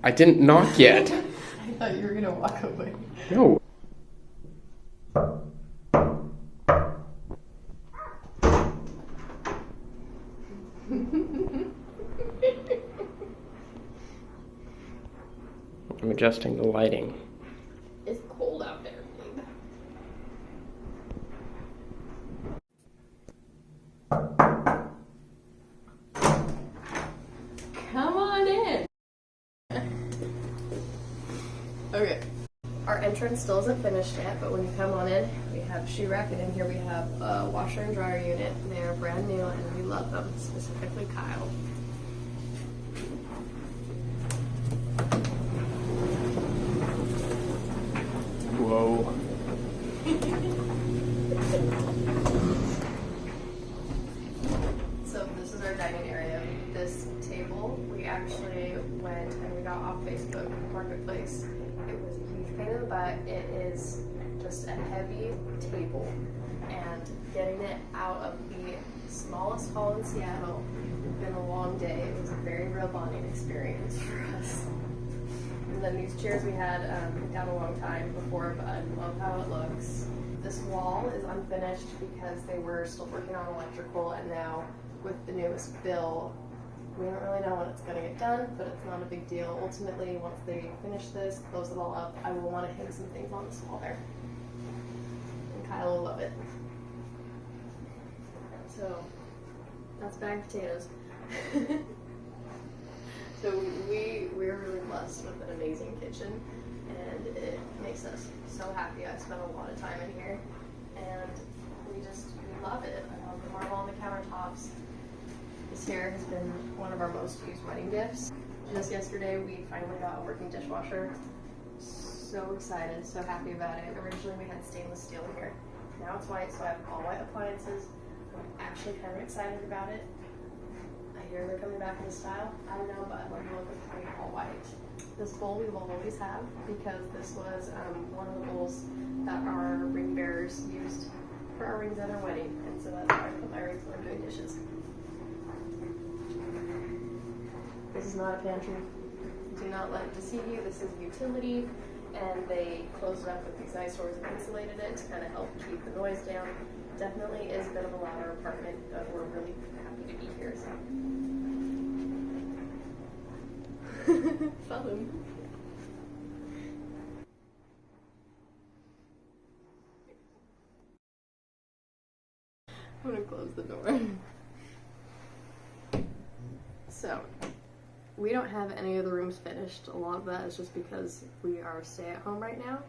I didn't knock yet. I thought you were gonna walk away. No. I'm adjusting the lighting. It's cold out there, babe. Come on in. Okay. Our entrance still isn't finished yet, but when you come on in, we have shoe rack, and in here we have a washer and dryer unit. They are brand new and we love them, specifically Kyle. Whoa. So this is our dining area. This table, we actually went and we got off Facebook Marketplace. It was a huge pain in the butt. It is just a heavy table, and getting it out of the smallest hall in Seattle has been a long day. It was a very real bonding experience for us. And then these chairs we had down a long time before, but I love how it looks. This wall is unfinished because they were still working on electrical, and now with the newest bill, we don't really know when it's going to get done, but it's not a big deal. Ultimately, once they finish this, close it all up, I will want to hang some things on this wall there. And Kyle will love it. So, that's bagged potatoes. So we're really blessed with an amazing kitchen, and it makes us so happy. I spent a lot of time in here, and we love it. I love the marble on the countertops. This here has been one of our most used wedding gifts. Just yesterday, we finally got a working dishwasher. So excited, so happy about it. Originally, we had stainless steel in here. Now it's white, so I have all white appliances. I'm actually kind of excited about it. I hear they're coming back in the style. I don't know, but I love the look of having all white. This bowl we will always have because this was one of the bowls that our ring bearers used for our rings at our wedding, and so that's why I put my rings when I'm doing dishes. This is not a pantry. Do not let it deceive you. This is utility, and they closed it up with these nice doors and insulated it to kind of help keep the noise down. Definitely is a bit of a louder apartment, but we're really happy to be here. So. Fun. I'm gonna close the door. So, we don't have any of the rooms finished. A lot of that is just because we are stay-at-home right now.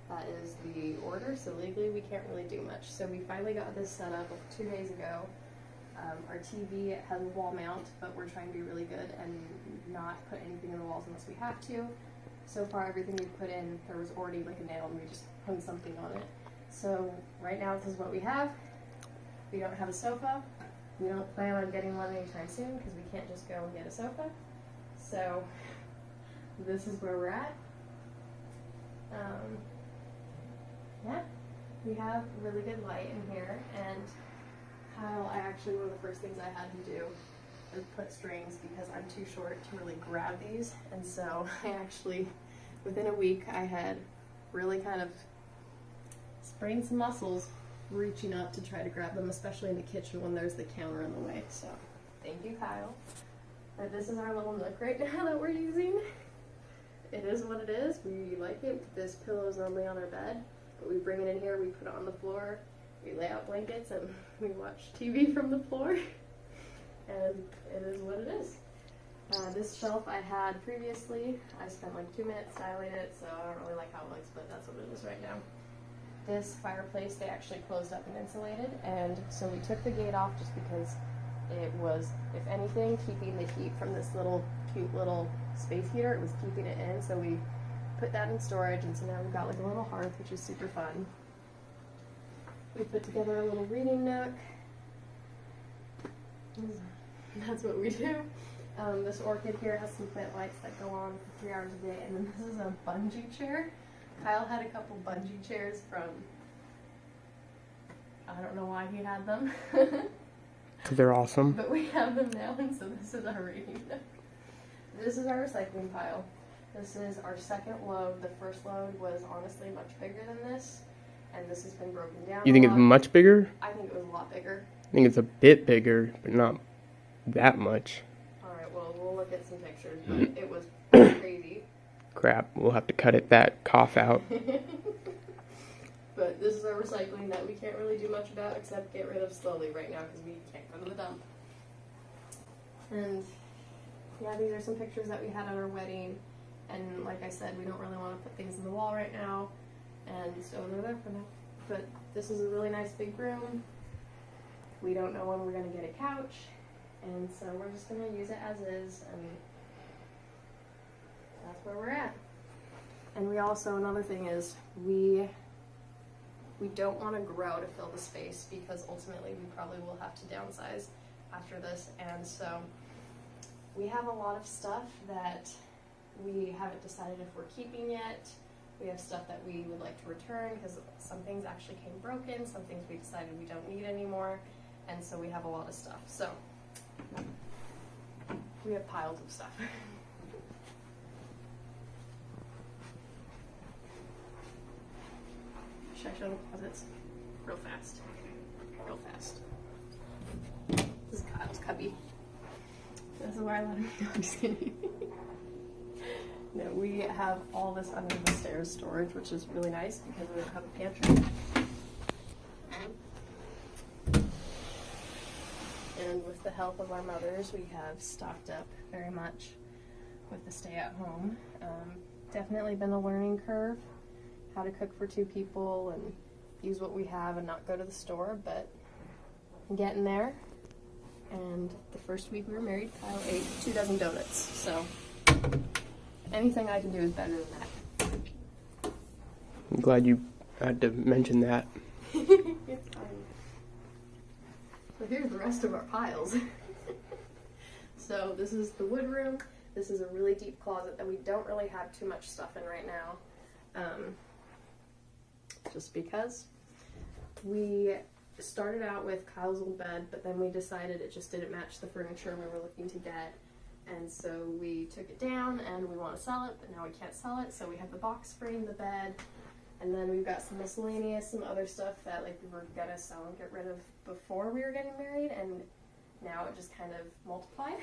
That is the order, so legally we can't really do much. So we finally got this set up 2 days ago. Our TV has a wall mount, but we're trying to be really good and not put anything in the walls unless we have to. So far, everything we put in, there was already like a nail, and we just hung something on it. So right now, this is what we have. We don't have a sofa. We don't plan on getting one anytime soon because we can't just go and get a sofa. So this is where we're at. Yeah, we have really good light in here, and Kyle, one of the first things I had him do is put strings because I'm too short to really grab these, and so I actually, within a week, I had really kind of sprained some muscles reaching up to try to grab them, especially in the kitchen when there's the counter in the way. So thank you, Kyle. But this is our little nook right now that we're using. It is what it is. We like it. This pillow is normally on our bed, but we bring it in here, we put it on the floor, we lay out blankets, and we watch TV from the floor. And it is what it is. This shelf I had previously, I spent like 2 minutes styling it, so I don't really like how it looks, but that's what it is right now. This fireplace they actually closed up and insulated, and so we took the gate off just because it was, if anything, keeping the heat from this little cute little space heater. It was keeping it in, so we put that in storage, and so now we've got like a little hearth, which is super fun. We put together a little reading nook. That's what we do. This orchid here has some plant lights that go on for 3 hours a day, and then this is a bungee chair. Kyle had a couple bungee chairs from, I don't know why he had them. They're awesome. But we have them now, and so this is our reading nook. This is our recycling pile. This is our second load. The first load was honestly much bigger than this, and this has been broken down. You think it's much bigger? I think it was a lot bigger. I think it's a bit bigger, but not that much. Alright, well, we'll look at some pictures, but it was crazy. Crap, we'll have to cut that cough out. But this is our recycling that we can't really do much about except get rid of slowly right now because we can't go to the dump. And yeah, these are some pictures that we had at our wedding. And like I said, we don't really want to put things in the wall right now. And so they're there for now. But this is a really nice big room. We don't know when we're going to get a couch. And so we're just going to use it as is. And that's where we're at. And we also, another thing is, we don't want to grow to fill the space because ultimately we probably will have to downsize after this. And so we have a lot of stuff that we haven't decided if we're keeping yet. We have stuff that we would like to return because some things actually came broken, some things we decided we don't need anymore, and so we have a lot of stuff. So we have piles of stuff. Should I show the closets? Real fast. Real fast. This is Kyle's cubby. This is where I let him go. I'm just kidding. No, we have all this under the stairs storage, which is really nice because we don't have a pantry. And with the help of our mothers, we have stocked up very much with the stay at home. Definitely been a learning curve, how to cook for 2 people and use what we have and not go to the store, but I'm getting there. And the first week we were married, Kyle ate 2 dozen donuts, so anything I can do is better than that. I'm glad you had to mention that. It's fine. So here's the rest of our piles. So this is the wood room. This is a really deep closet that we don't really have too much stuff in right now. Just because we started out with Kyle's old bed, but then we decided it just didn't match the furniture we were looking to get. And so we took it down and we want to sell it, but now we can't sell it. So we have the box frame, the bed, and then we've got some miscellaneous, some other stuff that like we were gonna sell and get rid of before we were getting married, and now it just kind of multiplied.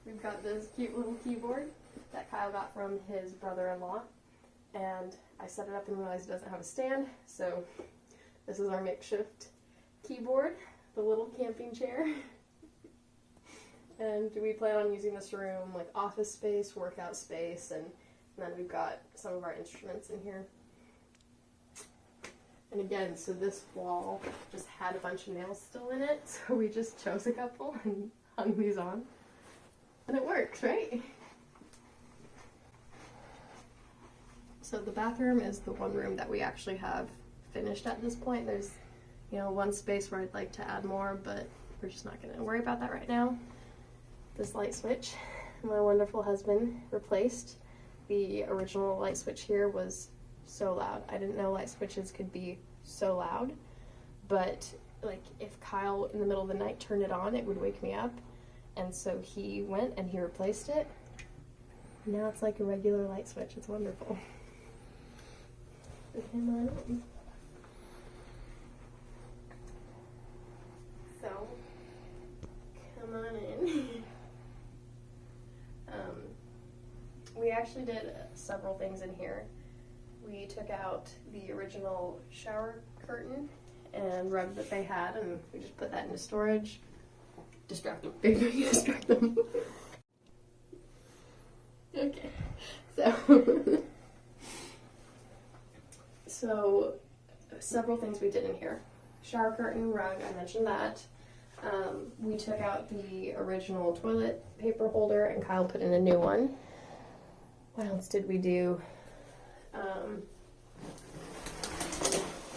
We've got this cute little keyboard that Kyle got from his brother-in-law, and I set it up and realized it doesn't have a stand, so this is our makeshift keyboard, the little camping chair. And we plan on using this room like office space, workout space, and then we've got some of our instruments in here. And again, so this wall just had a bunch of nails still in it, so we just chose a couple and hung these on. And it works, right? So the bathroom is the one room that we actually have finished at this point. There's, one space where I'd like to add more, but we're just not gonna worry about that right now. This light switch, my wonderful husband replaced. The original light switch here was so loud. I didn't know light switches could be so loud, but like if Kyle in the middle of the night turned it on, it would wake me up. And so he went and he replaced it. Now it's like a regular light switch. It's wonderful. Put him on in. So, come on in. We actually did several things in here. We took out the original shower curtain and rug that they had, and we just put that into storage. Distract them. Baby, distract them. Okay. So several things we did in here. Shower curtain, rug, I mentioned that. We took out the original toilet paper holder and Kyle put in a new one. What else did we do?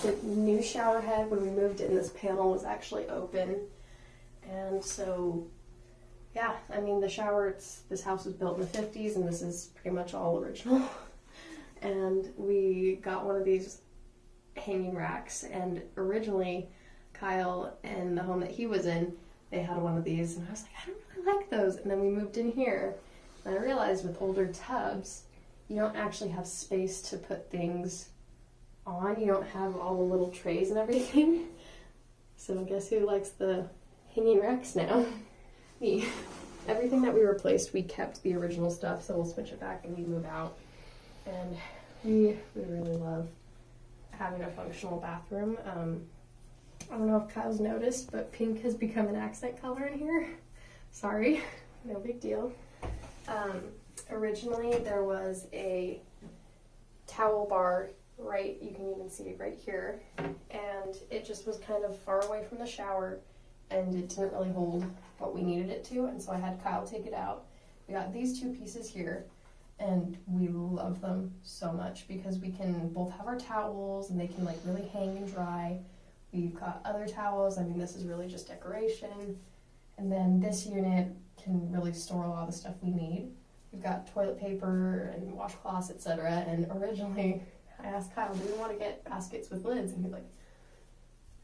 The new shower head, when we moved in, this panel was actually open. And so, yeah, I mean, the shower, this house was built in the 50s, and this is pretty much all original. And we got one of these hanging racks, and originally Kyle, in the home that he was in, they had one of these, and I was like, I don't really like those. And then we moved in here, And I realized with older tubs, you don't actually have space to put things on. You don't have all the little trays and everything. So guess who likes the hanging racks now? Me. Everything that we replaced, we kept the original stuff, so we'll switch it back and we move out. And we really love having a functional bathroom. I don't know if Kyle's noticed, but pink has become an accent color in here. Sorry, no big deal. Originally there was a towel bar right, you can even see it right here, and it just was kind of far away from the shower and it didn't really hold what we needed it to, and so I had Kyle take it out. We got these two pieces here, and we love them so much because we can both have our towels and they can like really hang and dry. We've got other towels, I mean this is really just decoration, and then this unit can really store a lot of the stuff we need. We've got toilet paper and washcloths, etc. And originally I asked Kyle, do we want to get baskets with lids? And he's like,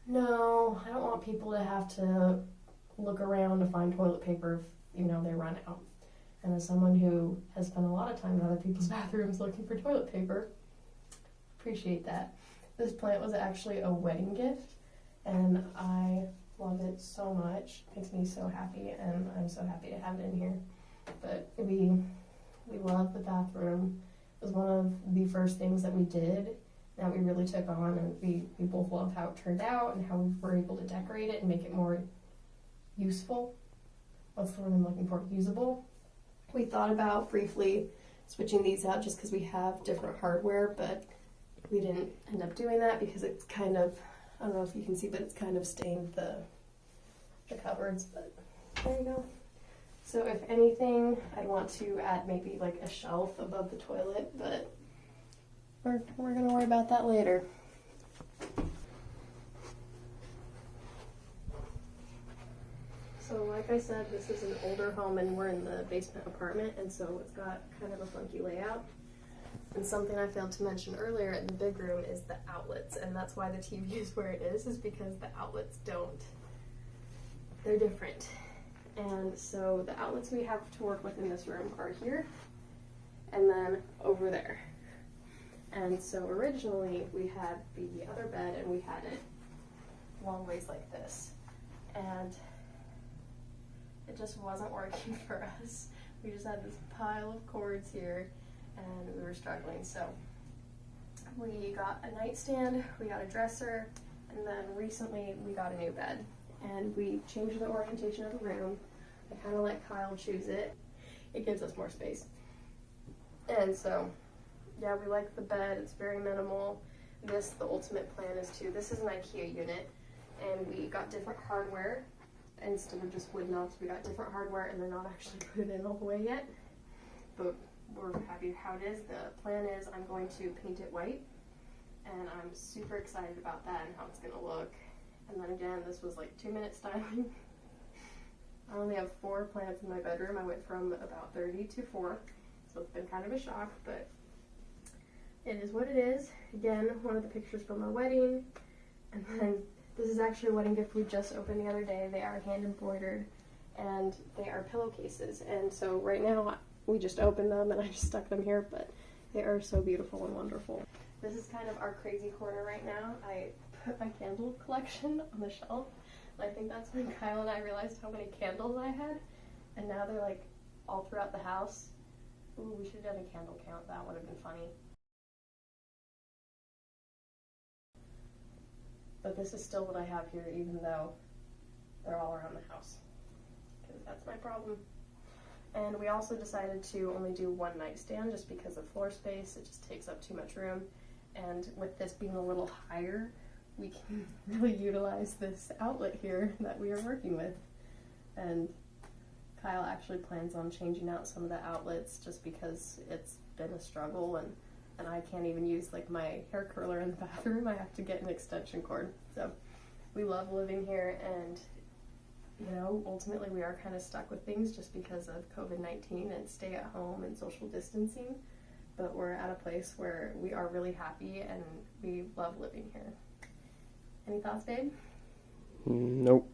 no, I don't want people to have to look around to find toilet paper if, you know, they run out. And as someone who has spent a lot of time in other people's bathrooms looking for toilet paper, appreciate that. This plant was actually a wedding gift, and I love it so much. It makes me so happy, and I'm so happy to have it in here. But we love the bathroom. It was one of the first things that we did that we really took on, and we both love how it turned out and how we were able to decorate it and make it more useful. What's the word I'm looking for? Usable. We thought about briefly switching these out just because we have different hardware, but we didn't end up doing that because it's kind of, I don't know if you can see, but it's kind of stained the cupboards, but there you go. So if anything, I'd want to add maybe like a shelf above the toilet, but we're gonna worry about that later. So like I said, this is an older home and we're in the basement apartment, and so it's got kind of a funky layout. And something I failed to mention earlier in the big room is the outlets, and that's why the TV is where it is because the outlets they're different. And so the outlets we have to work with in this room are here and then over there. And so originally we had the other bed and we had it long ways like this. And it just wasn't working for us. We just had this pile of cords here and we were struggling. So we got a nightstand, we got a dresser, and then recently we got a new bed. And we changed the orientation of the room. I kind of let Kyle choose it. It gives us more space. And so, yeah, we like the bed. It's very minimal. The ultimate plan is this is an IKEA unit, and we got different hardware. Instead of just wood knobs, we got different hardware, and they're not actually put in all the way yet. But we're happy how it is. The plan is I'm going to paint it white, and I'm super excited about that and how it's going to look. And then again, this was like 2-minute styling. I only have 4 plants in my bedroom. I went from about 30 to 4, so it's been kind of a shock, but it is what it is. Again, one of the pictures from our wedding, and then this is actually a wedding gift we just opened the other day. They are hand embroidered, and they are pillowcases, and so right now we just opened them and I just stuck them here, but they are so beautiful and wonderful. This is kind of our crazy corner right now. I put my candle collection on the shelf. I think that's when Kyle and I realized how many candles I had, and now they're like all throughout the house. Ooh, we should have done a candle count. That would have been funny. But this is still what I have here, even though they're all around the house, because that's my problem. And we also decided to only do one nightstand just because of floor space. It just takes up too much room, and with this being a little higher, we can really utilize this outlet here that we are working with. And Kyle actually plans on changing out some of the outlets just because it's been a struggle, and I can't even use like my hair curler in the bathroom. I have to get an extension cord. So we love living here, and you know, ultimately we are kind of stuck with things just because of COVID-19 and stay at home and social distancing, but we're at a place where we are really happy and we love living here. Any thoughts, babe? Nope.